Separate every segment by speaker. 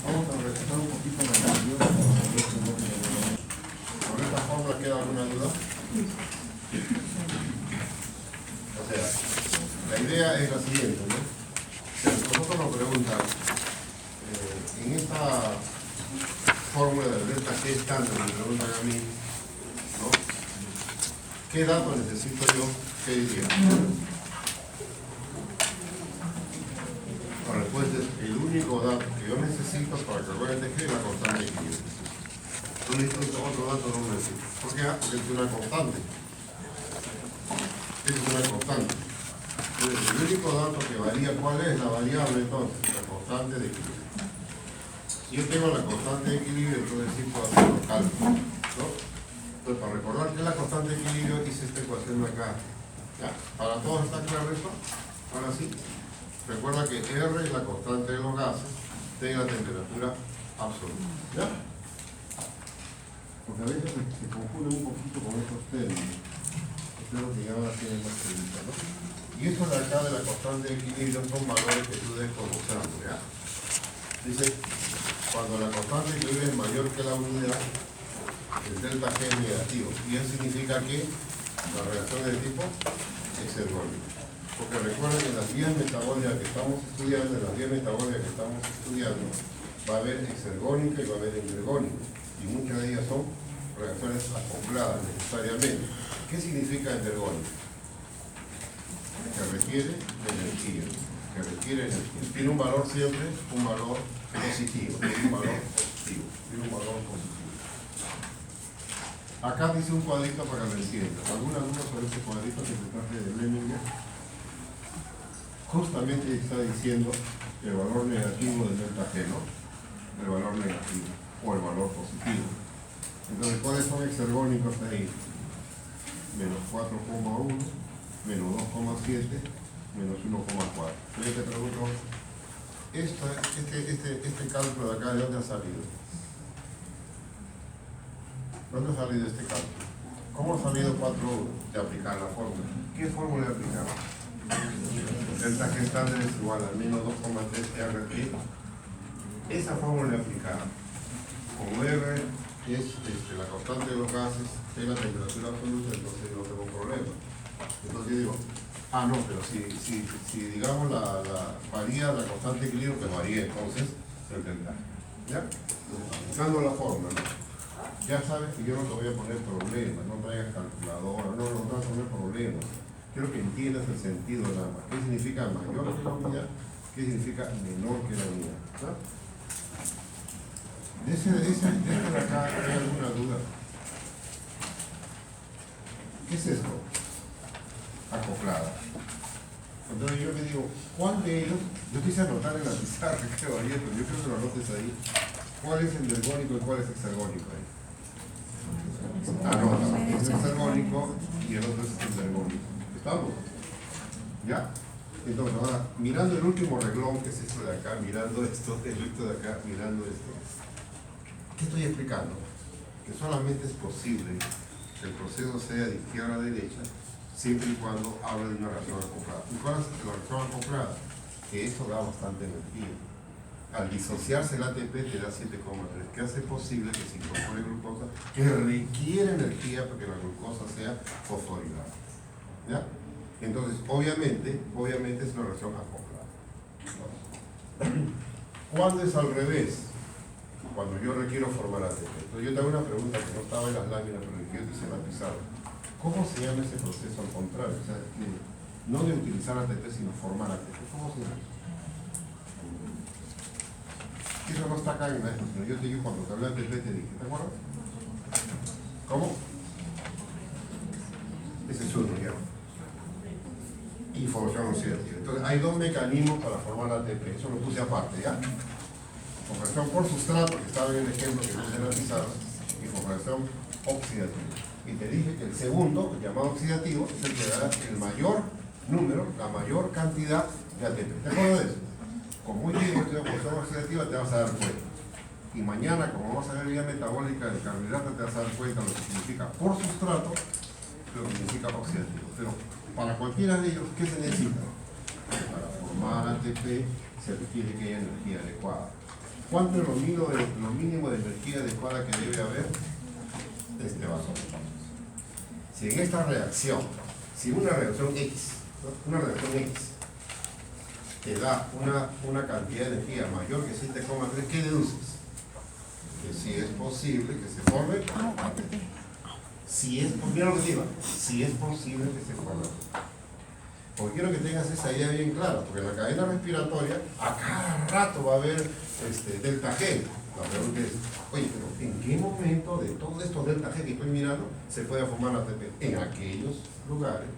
Speaker 1: Vamos a repasar un poquito la anterior. ¿Con esta fórmula queda alguna duda? O sea, la idea es la siguiente, ¿no? Nosotros nos preguntan, en esta fórmula del delta G estándar, me preguntan a mí, ¿no? ¿Qué datos necesito yo? ¿Qué diría? La respuesta es el único dato que yo necesito para que el que es la constante de equilibrio. No necesito otro dato, no lo necesito. ¿Por qué? Porque es una constante. Es una constante. Entonces, el único dato que varía, ¿cuál es la variable entonces? La constante de equilibrio. Si yo tengo la constante de equilibrio, entonces sí puedo hacer los cálculos, ¿no? Entonces, para recordar que es la constante de equilibrio, hice esta ecuación de acá. ¿Ya? ¿Para todos está claro esto? Ahora sí. Recuerda que R es la constante de los gases de la temperatura absoluta. ¿Ya? Porque a veces se confunden un poquito con estos términos. Espero que ya tienen más preguntas, ¿no? Y esto de acá de la constante de equilibrio son valores que tú debes conocer, ¿ya? Dice, cuando la constante de equilibrio es mayor que la unidad, el delta G es negativo. Y eso significa que la reacción de tipo exergónica. Porque recuerden que en las vías metabólicas que estamos estudiando, va a haber exergónica y va a haber endergónica. Y muchas de ellas son reacciones acopladas necesariamente. ¿Qué significa endergónica? Que requiere energía. Tiene un valor siempre, un valor positivo. Acá dice un cuadrito para que lo entiendan. ¿Alguna duda sobre este cuadrito que se traje de Leninger? Justamente está diciendo el valor negativo del delta G, ¿no? El valor negativo o el valor positivo. Entonces, ¿cuáles son exergónicos ahí? Menos 4,1, menos 2,7, menos 1,4. Yo te pregunto, este cálculo de acá, ¿de dónde ha salido? ¿Dónde ha salido este cálculo? ¿Cómo ha salido 4,1? De aplicar la fórmula. ¿Qué fórmula de aplicar? Delta G estándar es igual al menos 2,3 RT. Esa fórmula de aplicar. Como R es la constante de los gases de la temperatura absoluta, entonces no tengo problema. Entonces yo digo, no, pero si digamos varía la constante de equilibrio, que varía entonces el delta G. ¿Ya? Aplicando la fórmula, ¿no? Ya sabes que yo no te voy a poner problemas, no traigas calculadora, no te voy a poner problemas. Quiero que entiendas el sentido nada más. ¿Qué significa mayor que la unidad? ¿Qué significa menor que la unidad? ¿No? ¿De acá hay alguna duda? ¿Qué es esto? Acoplada. Entonces yo me digo, ¿cuál de ellos? Yo quise anotar en la pizarra, creo ayer, pero yo creo que lo anotes ahí. ¿Cuál es endergónico y cuál es exergónico ahí? No, es exergónico y el otro es endergónico. ¿Estamos? ¿Ya? Entonces, ahora, mirando el último reglón, que es esto de acá, mirando esto, el esto de acá, mirando esto, ¿qué estoy explicando? Que solamente es posible que el proceso sea de izquierda a derecha, siempre y cuando hable de una reacción acoplada. ¿Y cuál es la reacción acoplada? Que eso da bastante energía. Al disociarse el ATP te da 7,3, que hace posible que se incorpore glucosa, que requiere energía para que la glucosa sea fosforilada. ¿Ya? Entonces, obviamente es una reacción acoplada. ¿Cuándo es al revés? Cuando yo requiero formar ATP. Entonces, yo te hago una pregunta que no estaba en las láminas, pero que yo te hice en la pizarra. ¿Cómo se llama ese proceso al contrario? O sea, no de utilizar ATP, sino formar ATP. ¿Cómo se llama? Eso no está acá en la exposición. Yo te digo, cuando te hablé de ATP, te dije, ¿te acuerdas? ¿Cómo? Ese es uno, ya. Información oxidativa. Entonces, hay dos mecanismos para formar ATP. Eso lo puse aparte, ¿ya? Conversión por sustrato, que estaba en el ejemplo que puse en la pizarra, y conversión oxidativa. Y te dije que el segundo, el llamado oxidativo, es el que da el mayor número, la mayor cantidad de ATP. ¿Te acuerdas de eso? Como hoy digo estoy en conversión oxidativa, te vas a dar cuenta. Y mañana, como vamos a ver vía metabólica del carbohidrato, te vas a dar cuenta de lo que significa por sustrato, lo que significa oxidativo. Pero para cualquiera de ellos, ¿qué se necesita? Para formar ATP se requiere que haya energía adecuada. ¿Cuánto es lo mínimo de energía adecuada que debe haber? Este valor. Si en esta reacción, si una reacción X, ¿no? Una reacción X te da una cantidad de energía mayor que 7,3, ¿qué deduces? Que si es posible que se forme ATP. Si es posible que se forme. Porque quiero que tengas esa idea bien clara, porque en la cadena respiratoria a cada rato va a haber delta G. La pregunta es, oye, pero ¿en qué momento de todos estos delta G que estoy mirando se puede formar ATP? En aquellos lugares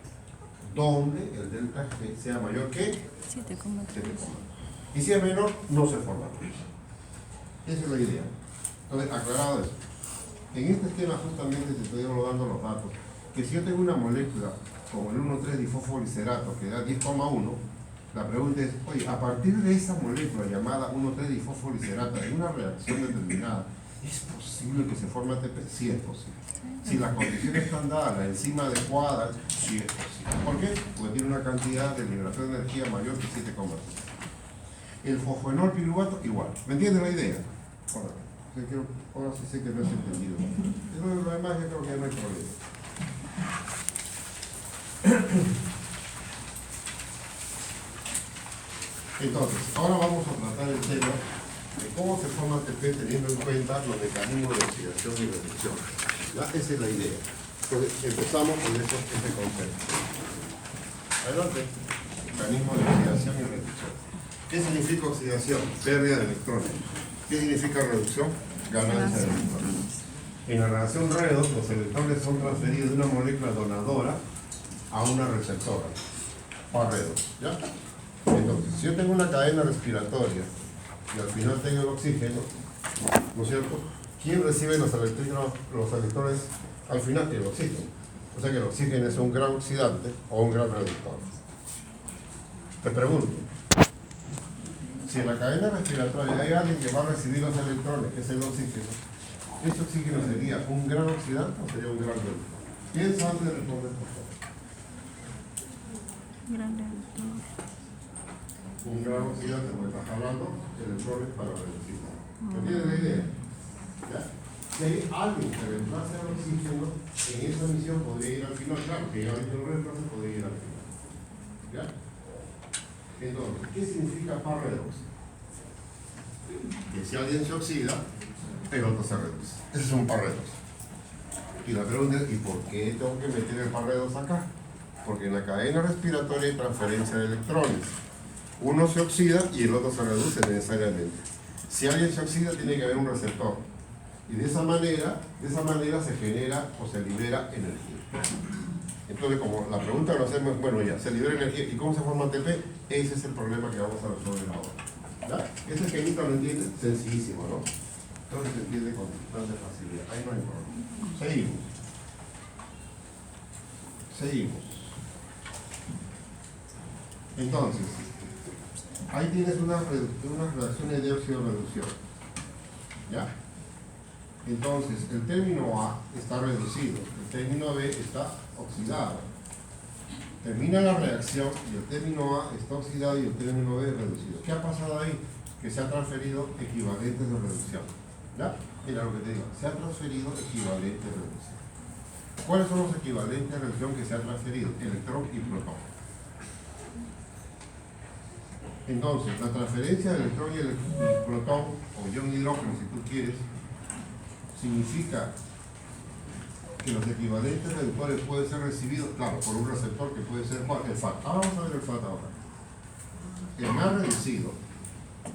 Speaker 1: donde el delta G sea mayor que 7,3. Y si es menor, no se forma. Esa es la idea. Entonces, aclarado eso. En este esquema justamente te estoy dando los datos, que si yo tengo una molécula como el 1,3-difosfolicerato que da 10,1, la pregunta es, oye, a partir de esa molécula llamada 1,3-difosfolicerato en una reacción determinada, ¿es posible que se forme ATP? Sí es posible. Si las condiciones están dadas, la enzima adecuada, sí es posible. ¿Por qué? Porque tiene una cantidad de liberación de energía mayor que 7,3. El fosfoenol piruvato, igual. ¿Me entiendes la idea? Ahora sí sé que no has entendido. Pero lo demás yo creo que ya no hay problema. Entonces, ahora vamos a tratar el tema de cómo se forma ATP teniendo en cuenta los mecanismos de oxidación y reducción. ¿Ya? Esa es la idea. Entonces, empezamos con este concepto. Adelante. Mecanismo de oxidación y reducción. ¿Qué significa oxidación? Pérdida de electrones. ¿Qué significa reducción? Ganancia de electrones. En la reacción redox, los electrones son transferidos de una molécula donadora a una receptora, o redox, ¿ya? Entonces, si yo tengo una cadena respiratoria y al final tengo el oxígeno, ¿no es cierto? ¿Quién recibe los electrones al final? El oxígeno. O sea que el oxígeno es un gran oxidante o un gran reductor. Te pregunto, si en la cadena respiratoria hay alguien que va a recibir los electrones, que es el oxígeno, ¿ese oxígeno sería un gran oxidante o sería un gran reductor? Piensa antes de responder, por favor.
Speaker 2: Gran reductor.
Speaker 1: Un gran oxidante, como estás hablando, electrones para reducir. ¿Entiendes la idea? ¿Ya? Si hay alguien que reemplace al oxígeno, en esa misión podría ir al final. Claro, que alguien que lo reemplace podría ir al final. ¿Ya? Entonces, ¿qué significa par redox? Que si alguien se oxida, el otro se reduce. Ese es un par redox. Y la pregunta es, ¿y por qué tengo que meter el par redox acá? Porque en la cadena respiratoria hay transferencia de electrones. Uno se oxida y el otro se reduce necesariamente. Si alguien se oxida, tiene que haber un receptor. Y de esa manera se genera o se libera energía. Entonces, como la pregunta que nos hacemos, bueno, ya, se libera energía. ¿Y cómo se forma ATP? Ese es el problema que vamos a resolver ahora. ¿Ya? Ese esquemita lo entiende, sencillísimo, ¿no? Entonces se entiende con bastante facilidad. Ahí no hay problema. Seguimos. Entonces, ahí tienes unas reacciones de óxido-reducción. ¿Ya? Entonces, el término A está reducido, el término B está oxidado. Termina la reacción y el término A está oxidado y el término B reducido. ¿Qué ha pasado ahí? Que se han transferido equivalentes de reducción. ¿Ya? Mira lo que te digo, se han transferido equivalentes de reducción. ¿Cuáles son los equivalentes de reducción que se han transferido? Electrón y protón. Entonces, la transferencia de electrón y el protón, o ion hidrógeno si tú quieres, significa que los equivalentes reductores pueden ser recibidos, claro, por un receptor que puede ser el FAT. Vamos a ver el FAT ahora. El más reducido,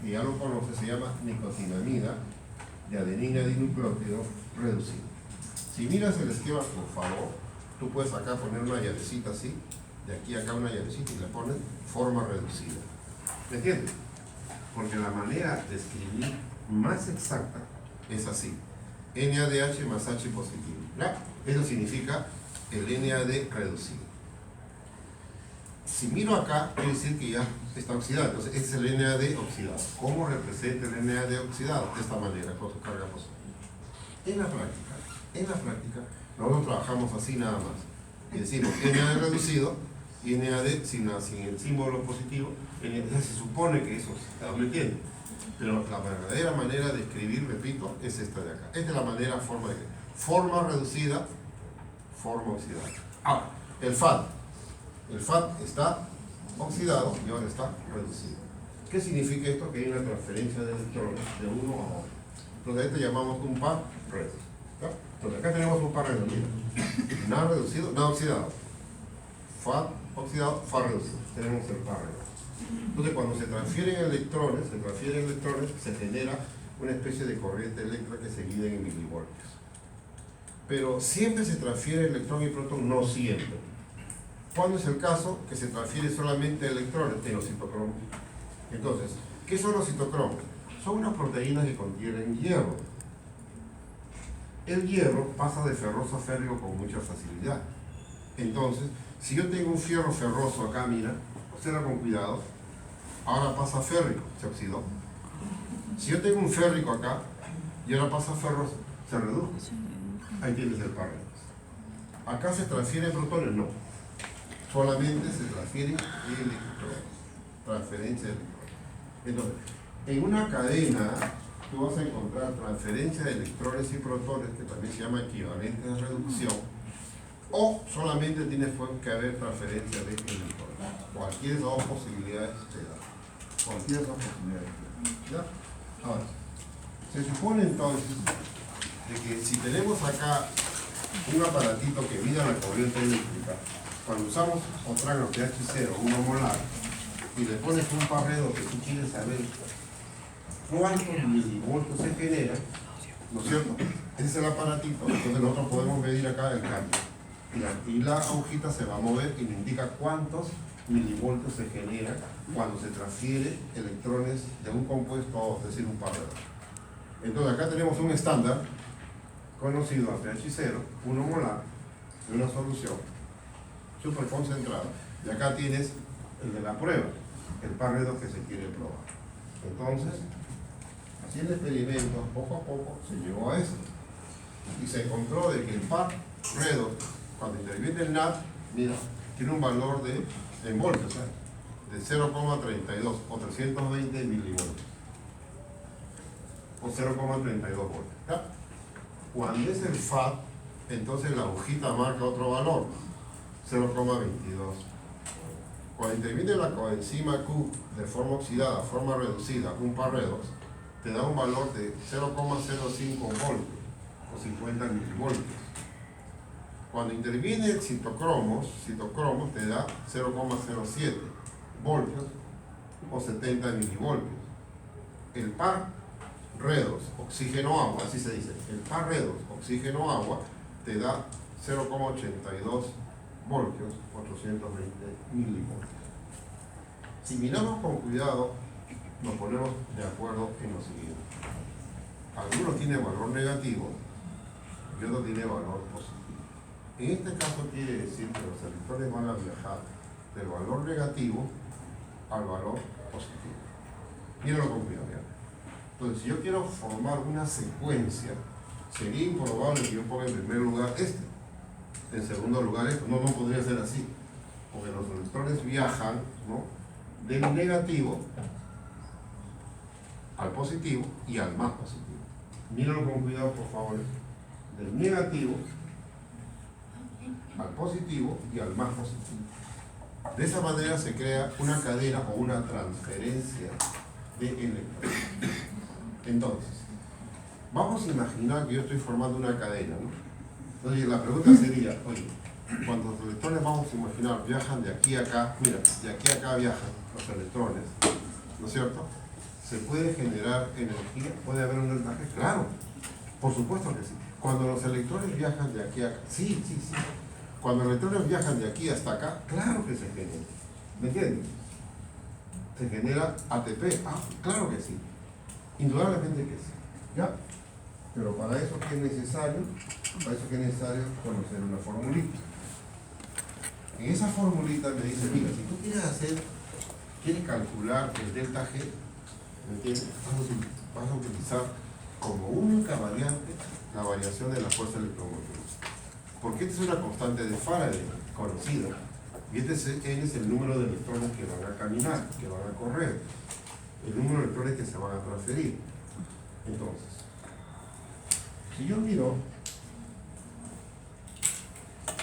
Speaker 1: que ya lo conoce, se llama nicotinamida de adenina dinucleótido reducido. Si miras el esquema, por favor, tú puedes acá poner una llavecita así, de aquí a acá una llavecita y le pones forma reducida. ¿Me entiendes? Porque la manera de escribir más exacta es así. NADH más H positivo. ¿Ya? Eso significa el NAD reducido. Si miro acá, quiere decir que ya está oxidado. Entonces, este es el NAD oxidado. ¿Cómo representa el NAD oxidado? De esta manera, con su carga positiva. En la práctica, nosotros trabajamos así nada más. Y decimos NAD reducido y NAD sin el símbolo positivo. Se supone que es oxidado, ¿me entiendes? Pero la verdadera manera de escribir, repito, es esta de acá. Esta es la manera, forma reducida, forma oxidada. Ahora, el FAD. El FAD está oxidado y ahora está reducido. ¿Qué significa esto? Que hay una transferencia de electrones de uno a otro. Entonces a esto llamamos un par reducido. Entonces acá tenemos un par reducido. Nada reducido, nada oxidado. FAD oxidado, FAD reducido. Tenemos el par reducido. Entonces cuando se transfieren electrones, se genera una especie de corriente eléctrica que se mide en milivoltios. Pero siempre se transfiere electrón y protón, no siempre. ¿Cuándo es el caso? Que se transfiere solamente electrones en los citocromos. Entonces, ¿qué son los citocromos? Son unas proteínas que contienen hierro. El hierro pasa de ferroso a férrico con mucha facilidad. Entonces, si yo tengo un fierro ferroso acá, mira, observa con cuidado, ahora pasa a férrico, se oxidó. Si yo tengo un férrico acá y ahora pasa a ferroso, se redujo. Ahí tienes el par reducido. ¿Acá se transfieren protones? No. Solamente se transfieren electrones. Transferencia de electrones. Entonces, en una cadena tú vas a encontrar transferencia de electrones y protones, que también se llama equivalente de reducción, o solamente tiene que haber transferencia de electrones. Cualquiera de las dos posibilidades se da. Cualquiera de las dos posibilidades se da. ¿Ya? Ahora, se supone entonces de que si tenemos acá un aparatito que mida la corriente eléctrica, cuando usamos otrano pH 0, 1 molar, y le pones un parredo que tú quieres saber cuántos milivoltios se genera, ¿no es cierto? Ese es el aparatito, entonces nosotros podemos medir acá el cambio. Y la agujita se va a mover y nos indica cuántos milivoltios se generan cuando se transfiere electrones de un compuesto a otro, es decir, un parredo. Entonces acá tenemos un estándar conocido a pH 0, 1 molar, de una solución súper concentrada. Y acá tienes el de la prueba, el parredo que se quiere probar. Entonces, haciendo experimentos, poco a poco se llegó a eso. Y se encontró de que el parredo, cuando interviene el NAT, mira, tiene un valor de, en voltios, de 0,32 o 320 milivoltios. O 0,32 voltios. ¿Ya? Cuando es el FAD, entonces la agujita marca otro valor, 0,22. Cuando interviene la coenzima Q de forma oxidada, forma reducida, un par redox, te da un valor de 0,05 voltios o 50 milivoltios. Cuando interviene el citocromos te da 0,07 voltios o 70 milivoltios. El par redox, oxígeno-agua, así se dice, el par redox, oxígeno-agua, te da 0,82 voltios, 420 milivoltios. Si miramos con cuidado, nos ponemos de acuerdo en lo siguiente. Algunos tienen valor negativo y otros tienen valor positivo. En este caso quiere decir que los electrones van a viajar del valor negativo al valor positivo. Míralo con cuidado. Entonces, si yo quiero formar una secuencia, sería improbable que yo ponga en primer lugar este, en segundo lugar esto. No podría ser así, porque los electrones viajan, ¿no?, del negativo al positivo y al más positivo. Míralo con cuidado, por favor. Del negativo al positivo y al más positivo. De esa manera se crea una cadena o una transferencia de electrones. Entonces, vamos a imaginar que yo estoy formando una cadena, ¿no? Entonces la pregunta sería, oye, cuando los electrones, vamos a imaginar, viajan de aquí a acá, mira, de aquí a acá viajan los electrones, ¿no es cierto? ¿Se puede generar energía? ¿Puede haber un voltaje? Claro, por supuesto que sí. Cuando los electrones viajan de aquí a acá, sí. Cuando los electrones viajan de aquí hasta acá, claro que se genera. ¿Me entiendes? Se genera ATP. Ah, claro que sí. Indudablemente que sí. ¿Ya? Pero para eso, ¿qué es necesario? Para eso, ¿qué es necesario? Conocer una formulita. En esa formulita me dice, mira, si tú quieres calcular el delta G, ¿me entiendes? Vas a utilizar como única variante la variación de la fuerza electromotriz. Porque esta es una constante de Faraday conocida. Y este es el número de electrones que van a caminar, que van a correr. el número de electrones que se van a transferir. Entonces, si yo miro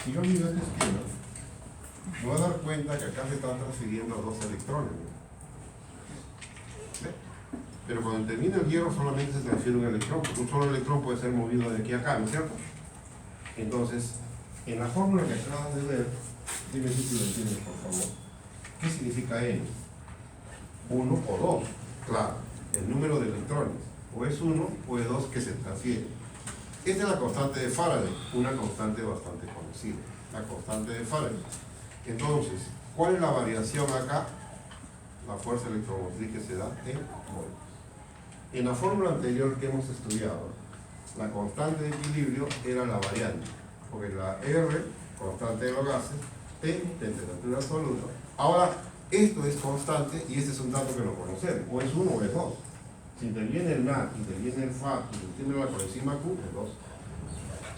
Speaker 1: este esquema, me voy a dar cuenta que acá se están transfiriendo 2 electrones. ¿Ve? Pero cuando termina el hierro solamente se transfiere un electrón, porque un solo electrón puede ser movido de aquí a acá, ¿no es cierto? Entonces, en la fórmula que acabas de ver, dime si lo entiendes, por favor. ¿Qué significa N? 1 o 2. Claro, el número de electrones. O es 1 o es 2 que se transfiere. Esta es la constante de Faraday, una constante bastante conocida. La constante de Faraday. Entonces, ¿cuál es la variación acá? La fuerza electromotriz que se da en voltios. En la fórmula anterior que hemos estudiado, la constante de equilibrio era la variante, porque la R, constante de los gases, T, temperatura absoluta. Ahora, esto es constante y este es un dato que lo conocemos, o es 1 o es 2. Si te viene el NAT, y te viene el FAT, y te viene la coenzima Q, es 2.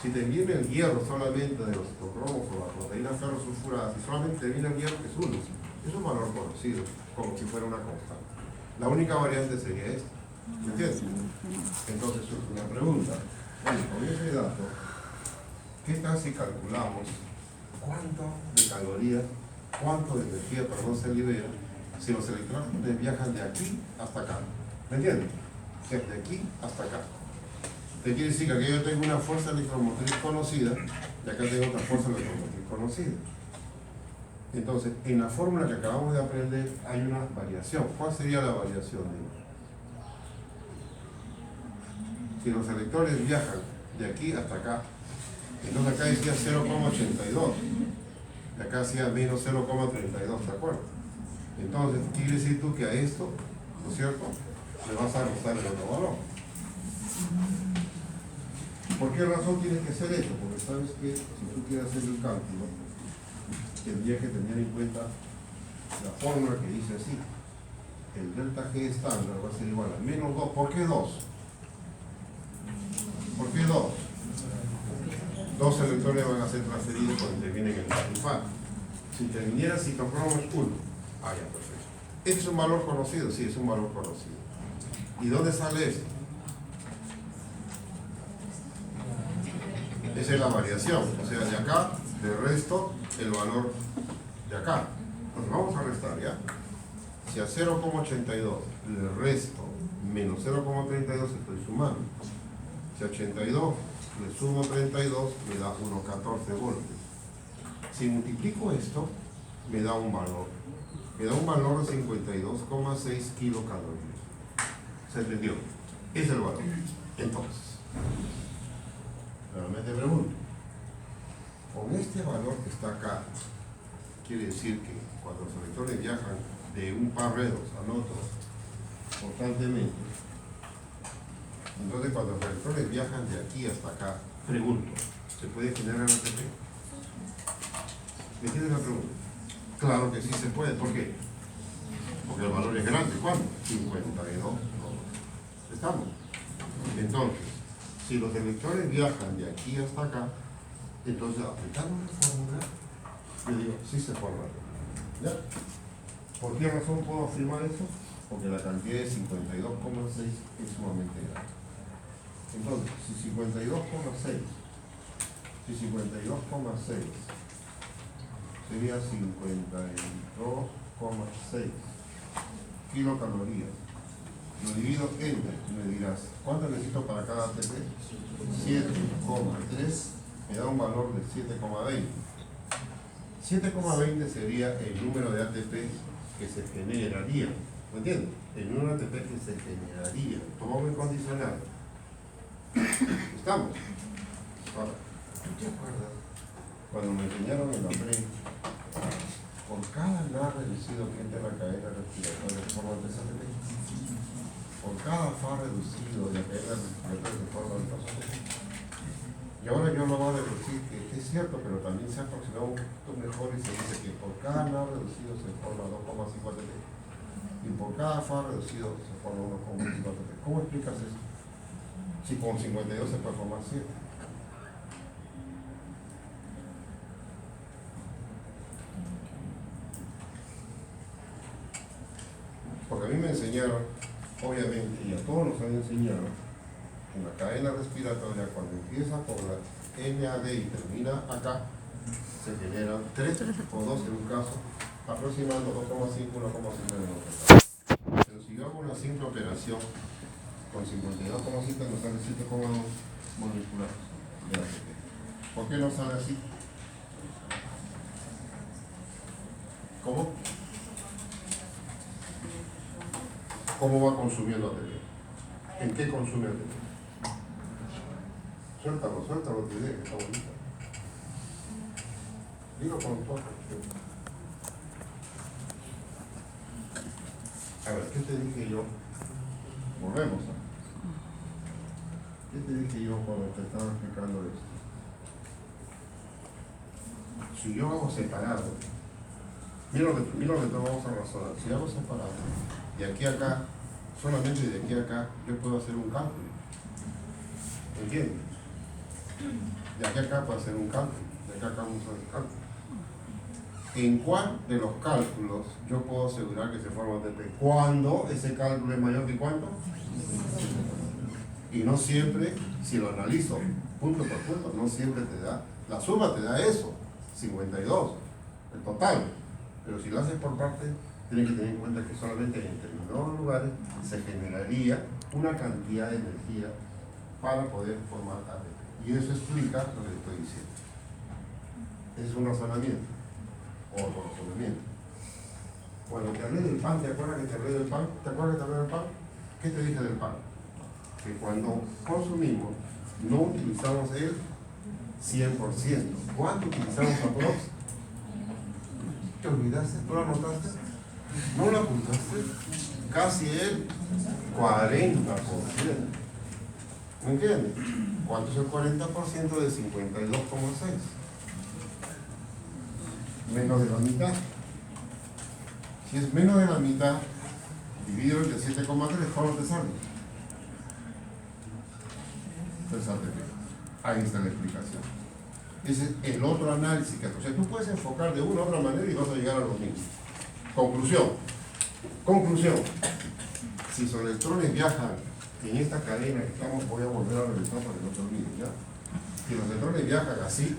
Speaker 1: Si te viene el hierro solamente de los citocromos o la proteína ferrosulfurada, si solamente te viene el hierro, es 1. Es un valor conocido, como si fuera una constante. La única variante sería esta. ¿Me entiendes? Entonces surge una pregunta. Bueno, con ese dato, ¿qué tal si calculamos cuánto de calorías, cuánto de energía, se libera si los electrones viajan de aquí hasta acá? ¿Me entiendes? O sea, de aquí hasta acá. Te quiere decir que aquí yo tengo una fuerza electromotriz conocida y acá tengo otra fuerza electromotriz conocida. Entonces, en la fórmula que acabamos de aprender hay una variación. ¿Cuál sería la variación? Si los electrones viajan de aquí hasta acá, entonces acá decía 0,82 y acá hacía menos 0,32, ¿de acuerdo? Entonces, quiere decir tú que a esto, ¿no es cierto?, le vas a restar el otro valor. ¿Por qué razón tienes que hacer eso? Porque sabes que si tú quieres hacer el cálculo, tendrías que tener en cuenta la fórmula que dice así: el delta G estándar va a ser igual a menos 2. ¿Por qué 2? ¿Por qué 2? 2 electrones van a ser transferidos cuando intervienen en el FAT. Si interviniera citocromo es 1. Ah, ya, perfecto. ¿Este es un valor conocido? Sí, es un valor conocido. ¿Y dónde sale esto? Esa es la variación. O sea, de acá, de resto, el valor de acá. Entonces vamos a restar, ¿ya? Si a 0,82 le resto menos 0,32, estoy sumando. Si a 82 le sumo 32, me da 1,14 voltios. Si multiplico esto, me da un valor. Me da un valor de 52,6 kilocalorías. ¿Se entendió? Es el valor. Entonces, realmente pregunto, con este valor que está acá, quiere decir que cuando los electrones viajan de un par de redos al otro constantemente, entonces cuando los electrones viajan de aquí hasta acá, pregunto, ¿se puede generar ATP? ¿Me entiendes la pregunta? Claro que sí se puede. ¿Por qué? Porque el valor es grande. ¿Cuánto? 52. ¿Estamos? Entonces, si los electrones viajan de aquí hasta acá, entonces aplicando la fórmula, yo digo, sí se forma. ¿Ya? ¿Por qué razón puedo afirmar eso? Porque la cantidad de 52,6 es sumamente grande. Entonces, si 52,6 sería 52,6 kilocalorías. Lo divido entre, me dirás, ¿cuánto necesito para cada ATP? 7,3, me da un valor de 7,20. 7,20 sería el número de ATP que se generaría. ¿Me entiendes? El número de ATP que se generaría. Tomamos en condicional. ¿Estamos? Ahora, ¿tú te acuerdas cuando me enseñaron en la pre, por cada NAD reducido que entra en la cadena respiratoria se forma 3 ATP? Por cada FA reducido de la cadena respiratoria se forma 2 ATP. Y ahora yo lo voy a deducir que es cierto, pero también se ha aproximado un poquito mejor y se dice que por cada NAD reducido se forma 2,5 ATP. Y por cada FA reducido se forma 1,5 ATP. ¿Cómo explicas eso? Si con 52 se puede formar 7. Porque a mí me me enseñaron, obviamente, y a todos nos han enseñado, en la cadena respiratoria, cuando empieza con la NAD y termina acá, se generan 3 o 2 en un caso, aproximando 2,5, 1,5 en otro caso. Pero si yo hago una simple operación, con 52,5 nos sale 7,2 moléculas de ATP. ¿Por qué no sale así? ¿Cómo? ¿Cómo va consumiendo ATP? ¿En qué consume ATP? Suéltalo, tu idea, que está bonita. Dilo con todo. A ver, ¿qué te dije yo? Volvemos. ¿Qué te dije yo cuando te estaba explicando esto? Si yo hago separado, mira lo que vamos a razonar. Si hago separado, de aquí a acá, solamente de aquí a acá, yo puedo hacer un cálculo. ¿Entiendes? De aquí a acá puedo hacer un cálculo, de acá a acá vamos a hacer cálculo. ¿En cuál de los cálculos yo puedo asegurar que se forma ATP? ¿Cuándo ese cálculo es mayor que cuánto? Y no siempre, si lo analizo punto por punto, no siempre te da, la suma te da eso, 52, el total. Pero si lo haces por parte, tienes que tener en cuenta que solamente en determinados lugares se generaría una cantidad de energía para poder formar ATP. Y eso explica lo que estoy diciendo. Ese es un razonamiento o conocimiento. Cuando te hablé del pan, ¿te acuerdas que te hablé del pan? ¿Te acuerdas que te hablé del pan? ¿Qué te dije del pan? Que cuando consumimos no utilizamos el 100%. ¿Cuánto utilizamos aprox? ¿Te olvidaste? ¿Tú lo anotaste? ¿No lo apuntaste? Casi el 40%. ¿Me entiendes? ¿Cuánto es el 40% de 52,6? Menos de la mitad. Si es menos de la mitad, dividido entre 7,3, ¿cuánto te sale? Pues ahí está la explicación. Ese es el otro análisis que, o sea, tú puedes enfocar de una u otra manera y vas a llegar a lo mismo. Conclusión. Si los electrones viajan en esta cadena que estamos, voy a volver a revisar para que no te olvides, ¿ya? Si los electrones viajan así,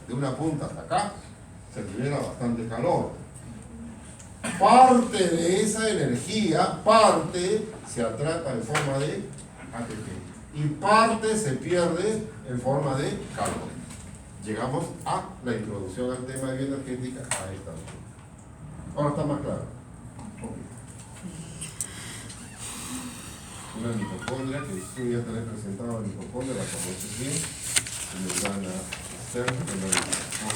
Speaker 1: de una punta hasta acá, se libera bastante calor. Parte de esa energía, se atrapa en forma de ATP y parte se pierde en forma de calor. Llegamos a la introducción al tema de bioenergética a esta altura. Ahora está más claro. Okay. Una mitocondria que tú ya te he presentado, la mitocondria, la conoces bien, membrana externa, ¿por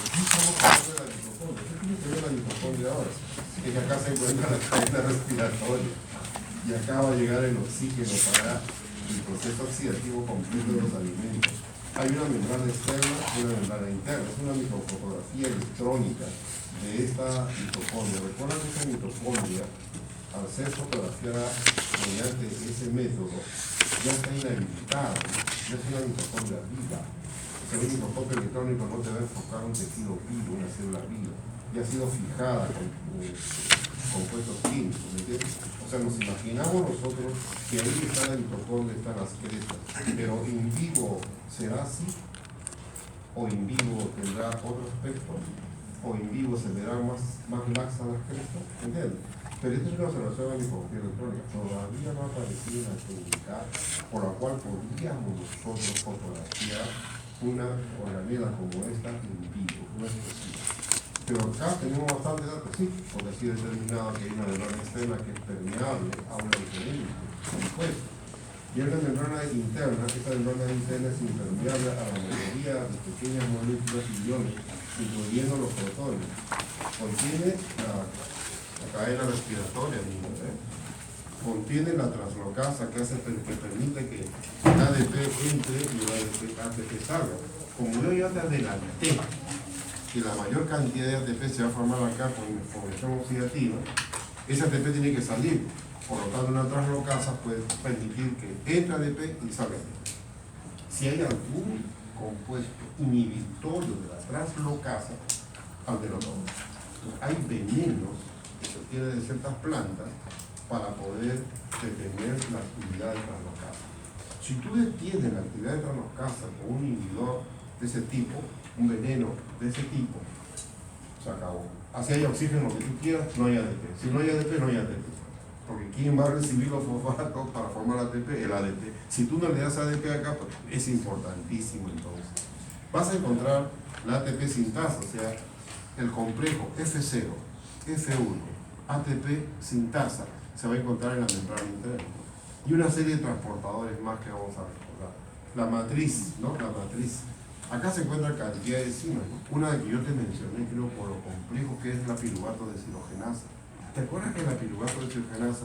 Speaker 1: qué estamos hablando de la mitocondria? ¿Qué tiene que ver la mitocondria ahora? Es que acá se encuentra la cadena respiratoria y acá va a llegar el oxígeno para el proceso oxidativo completo de los alimentos. Hay una membrana externa y una membrana interna. Es una microfotografía electrónica de esta mitocondria. Recuerda que esta mitocondria, al ser fotografiada mediante ese método, ya está inhabilitada, ya es una mitocondria viva. Ese microscopio electrónico no te va a enfocar un tejido vivo, una célula viva. Ya ha sido fijada con compuestos químicos, ¿me entiendes? O sea, nos imaginamos nosotros que ahí está la mitocondria, están las crestas, pero en vivo será así, o en vivo tendrá otro aspecto, o en vivo se verán más laxas las crestas, ¿entiendes? Pero esta es una observación de microscopía electrónica, todavía no ha aparecido una técnica por la cual podríamos nosotros fotografiar una organela como esta en vivo, no es posible. Pero acá tenemos bastante datos, sí, porque así determinado que hay una membrana externa que es permeable a un electrolito, compuesto. Y hay una membrana interna, esta membrana interna es impermeable a la mayoría de pequeñas moléculas y iones, incluyendo los protones. Contiene la cadena respiratoria, contiene la translocasa que permite que el ADP entre y el ATP salga. Como yo ya te adelanté que la mayor cantidad de ATP se va a formar acá con formación oxidativa, ese ATP tiene que salir. Por lo tanto, una translocasa puede permitir que entre ATP y salga ATP. Si hay algún compuesto inhibitorio de la translocasa, altera todo. Hay venenos que se obtienen de ciertas plantas para poder detener la actividad de translocasa. Si tú detienes la actividad de translocasa con un inhibidor de ese tipo, un veneno de ese tipo, se acabó. Así hay oxígeno, lo que tú quieras, no hay ADP. Si no hay ADP, no hay ATP. Porque ¿quién va a recibir los fosfatos para formar ATP? El ADP. Si tú no le das ADP acá, pues es importantísimo entonces. Vas a encontrar la ATP sintasa, o sea, el complejo F0, F1, ATP sintasa, se va a encontrar en la membrana interna. Y una serie de transportadores más que vamos a recordar. La matriz, ¿no? La matriz. Acá se encuentra cantidad de enzimas, ¿no? Una de que yo te mencioné, creo, por lo complejo que es la piruvato deshidrogenasa. ¿Te acuerdas que la piruvato deshidrogenasa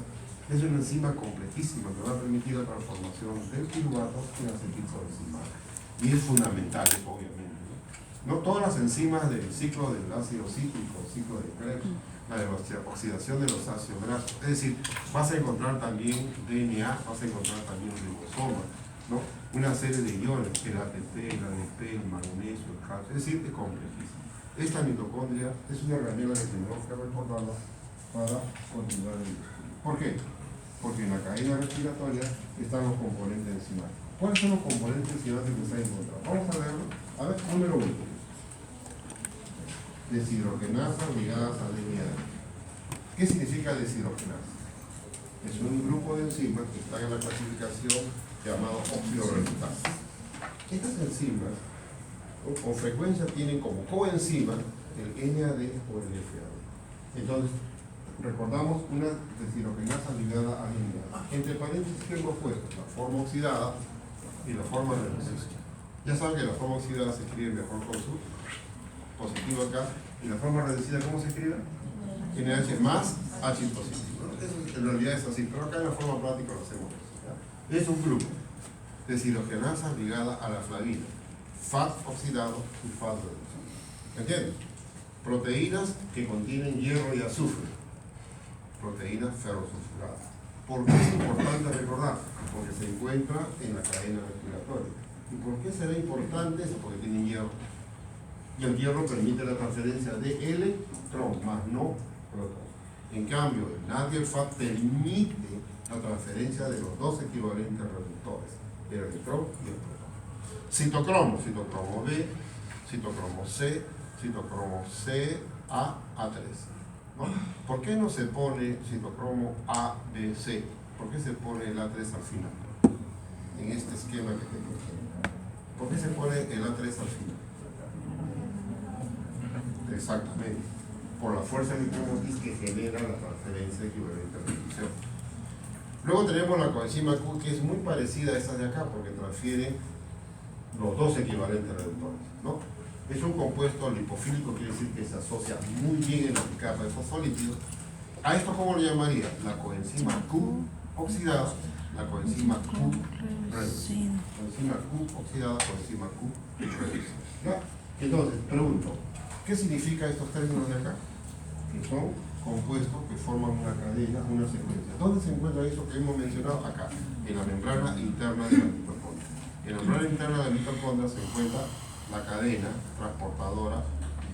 Speaker 1: es una enzima complejísima que va a permitir la transformación del piruvato en acetilcoenzimasa? Y es fundamental, obviamente, ¿no? No todas las enzimas del ciclo del ácido cítrico, ciclo de Krebs, la de la oxidación de los ácidos grasos. Es decir, vas a encontrar también DNA, vas a encontrar también ribosoma, ¿no? Una serie de iones, el ATP, el ADP, el magnesio, el calcio, es decir, es complejísimo. Esta mitocondria es una herramienta que tenemos que recordarla para continuar el estudio. ¿Por qué? Porque en la cadena respiratoria están los componentes enzimáticos. ¿Cuáles son los componentes enzimáticos que se han encontrado? Vamos a leerlo. A ver, número 1. Deshidrogenasa ligadas a DNA. ¿Qué significa deshidrogenasa? Es un grupo de enzimas que están en la clasificación llamado oxidorreductasa. Estas enzimas con frecuencia tienen como coenzima el NAD o el FAD. Entonces, recordamos una deshidrogenasa ligada a NAD. Entre paréntesis, ¿qué hemos puesto? La forma oxidada y la forma reducida. Ya saben que la forma oxidada se escribe mejor con su positivo acá, y la forma reducida, ¿cómo se escribe? NaH más H positivo. Eso en realidad es así, pero acá en la forma práctica lo hacemos. ¿Ya? Es un grupo de deshidrogenasa ligada a la flavina, FAD oxidado y FAD reducido. ¿Entiendes? Proteínas que contienen hierro y azufre, proteínas ferrosulfuradas. ¿Por qué es importante recordar? Porque se encuentra en la cadena respiratoria. ¿Y por qué será importante eso? Porque tienen hierro. Y el hierro permite la transferencia de electrón, más no protón. En cambio, el NAD y el FAD permite la transferencia de los dos equivalentes reductores, el electrón y el protón. Citocromo, citocromo B, citocromo C, citocromo C, A3. ¿No? ¿Por qué no se pone citocromo A, B, C? ¿Por qué se pone el A3 al final? En este esquema que tengo. ¿Por qué se pone el A3 al final? Exactamente, por la fuerza electromotriz que genera la transferencia equivalente a reducción. Luego tenemos la coenzima Q, que es muy parecida a esa de acá, porque transfiere los dos equivalentes reductores, ¿no? Es un compuesto lipofílico, quiere decir que se asocia muy bien en la capa de fosfolípidos. ¿A esto cómo le llamaría? La coenzima Q oxidada, la coenzima Q reducida. Coenzima Q oxidada, coenzima Q reducida. ¿Ya? Entonces, pregunto, ¿qué significa estos términos de acá? Que son compuestos que forman una cadena, una secuencia. ¿Dónde se encuentra eso que hemos mencionado? Acá, en la membrana interna de la mitocondria. En la membrana interna de la mitocondria se encuentra la cadena transportadora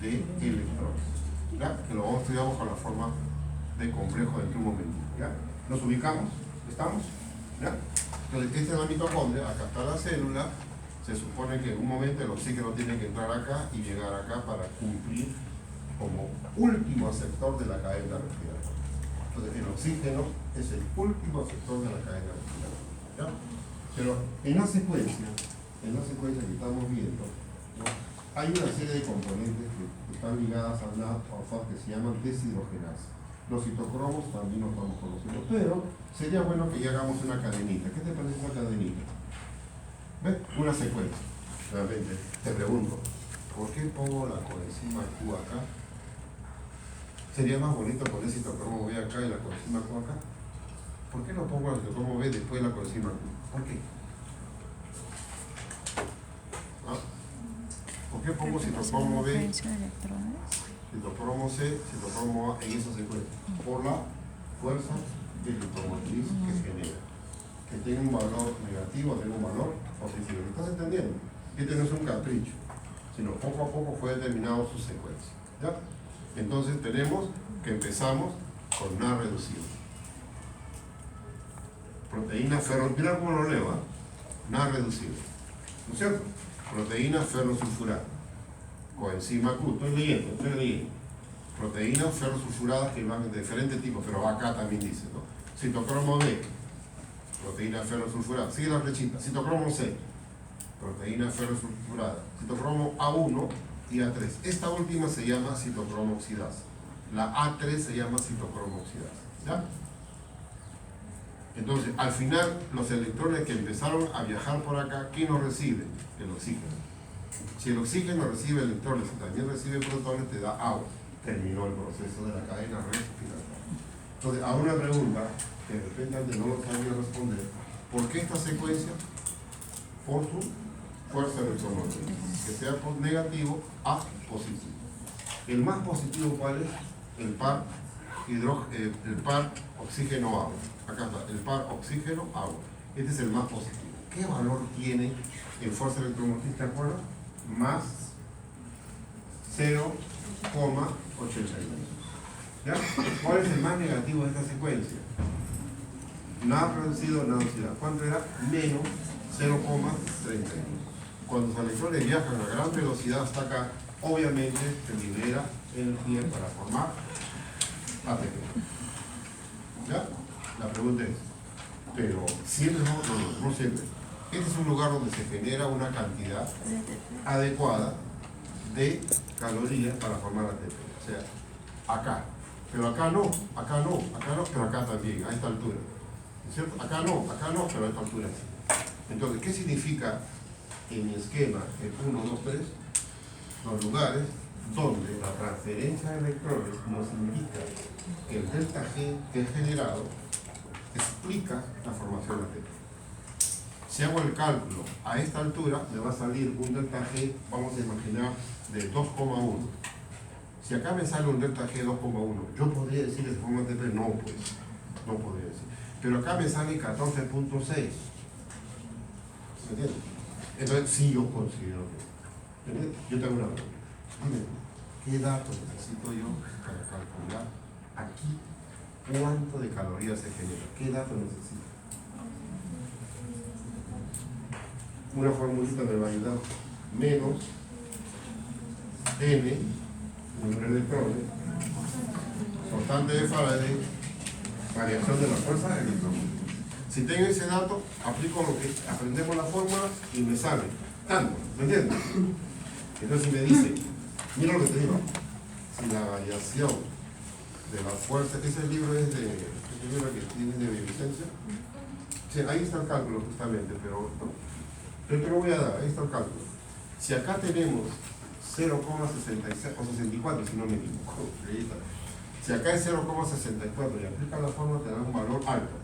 Speaker 1: de electrones. ¿Ya? Que lo vamos a estudiar con la forma de complejo dentro de un momento. ¿Ya? ¿Nos ubicamos? ¿Estamos? ¿Ya? Entonces, esta es la mitocondria, acá está la célula. Se supone que en un momento el oxígeno tiene que entrar acá y llegar acá para cumplir como último aceptor de la cadena respiratoria. Entonces el oxígeno es el último aceptor de la cadena respiratoria. ¿Ya? Pero en la secuencia que estamos viendo, ¿no? Hay una serie de componentes que están ligadas al NAD o al FAD que se llaman deshidrogenasa. Los citocromos también los estamos conociendo, pero sería bueno que ya hagamos una cadenita. ¿Qué te parece esa cadenita? ¿Ves? Una secuencia. Realmente, te pregunto, ¿por qué pongo la coenzima Q acá? ¿Sería más bonito poner citocromo B acá y la coenzima Q acá? ¿Por qué no pongo el citocromo B después de la coenzima Q? ¿Por qué? ¿Ah? ¿Por qué pongo citocromo B, citocromo C, citocromo A en esa secuencia? Por la fuerza electromotriz que genera. Que tenga un valor negativo, tenga un valor positivo. ¿Me estás entendiendo? Este no es un capricho, sino poco a poco fue determinado su secuencia. ¿Ya? Entonces tenemos que empezamos con NAD reducido. Proteína ferro, mira cómo lo leo, nada reducible, ¿no es cierto? Proteína ferrosulfurada, coenzima Q, estoy leyendo. Proteínas ferrosulfuradas que van de diferentes tipos, pero acá también dice, ¿no? Citocromo B, proteína ferrosulfurada, sigue la flechita. Citocromo C, proteína ferrosulfurada. Citocromo A1 y A3. Esta última se llama citocromo oxidasa. La A3 se llama citocromo oxidasa, ¿ya? Entonces, al final, los electrones que empezaron a viajar por acá, ¿quién los recibe? El oxígeno. Si el oxígeno recibe electrones y también recibe protones, te da agua. Terminó el proceso de la cadena respiratoria. Entonces, a una pregunta que de repente antes no lo sabía responder, ¿por qué esta secuencia? Por su fuerza electromotriz, que sea negativo a positivo. El más positivo, ¿cuál es? El par oxígeno-agua. Acá está, el par oxígeno-agua. Este es el más positivo. ¿Qué valor tiene en fuerza electromotriz? ¿Te acuerdas? Más 0,81. ¿Ya? ¿Cuál es el más negativo de esta secuencia? Nada reducido, nada oxidado. ¿Cuánto era? Menos 0,31. Cuando los electrones viajan a gran velocidad hasta acá, obviamente se libera energía para formar ATP. ¿Ya? La pregunta es, pero siempre no siempre. Este es un lugar donde se genera una cantidad adecuada de calorías para formar ATP. O sea, acá. Pero acá no, pero acá también, a esta altura. ¿Es cierto? Acá no, pero a esta altura sí. Entonces, ¿qué significa en mi esquema, el 1, 2, 3? Los lugares donde la transferencia de electrones nos indica que el delta G que es generado explica la formación de ATP. Si hago el cálculo a esta altura, me va a salir un delta G, vamos a imaginar, de 2,1. Si acá me sale un delta G 2,1, ¿yo podría decir que se forma ATP? No, pues, no podría decir. Pero acá me sale 14,6. ¿Me entiendes? Entonces, sí, yo considero que. ¿Entiendes? Yo tengo una pregunta. Dime, ¿qué datos necesito yo para calcular aquí cuánto de calorías se genera? ¿Qué datos necesito? Una formulita me va a ayudar. Menos N, número de electrones, constante de Faraday, variación de la fuerza electrónica. Si tengo ese dato, aplico lo que aprendemos la fórmula y me sale tanto, ¿me entiendes? Entonces si me dice, mira lo que te digo, si la variación de la fuerza, ese libro es de, este libro que tiene de biolicencia, sí, ahí está el cálculo justamente, pero yo te lo voy a dar, ahí está el cálculo. Si acá tenemos 0,66 o 64, si no me equivoco, si acá es 0,64 y aplica la fórmula, te da un valor alto.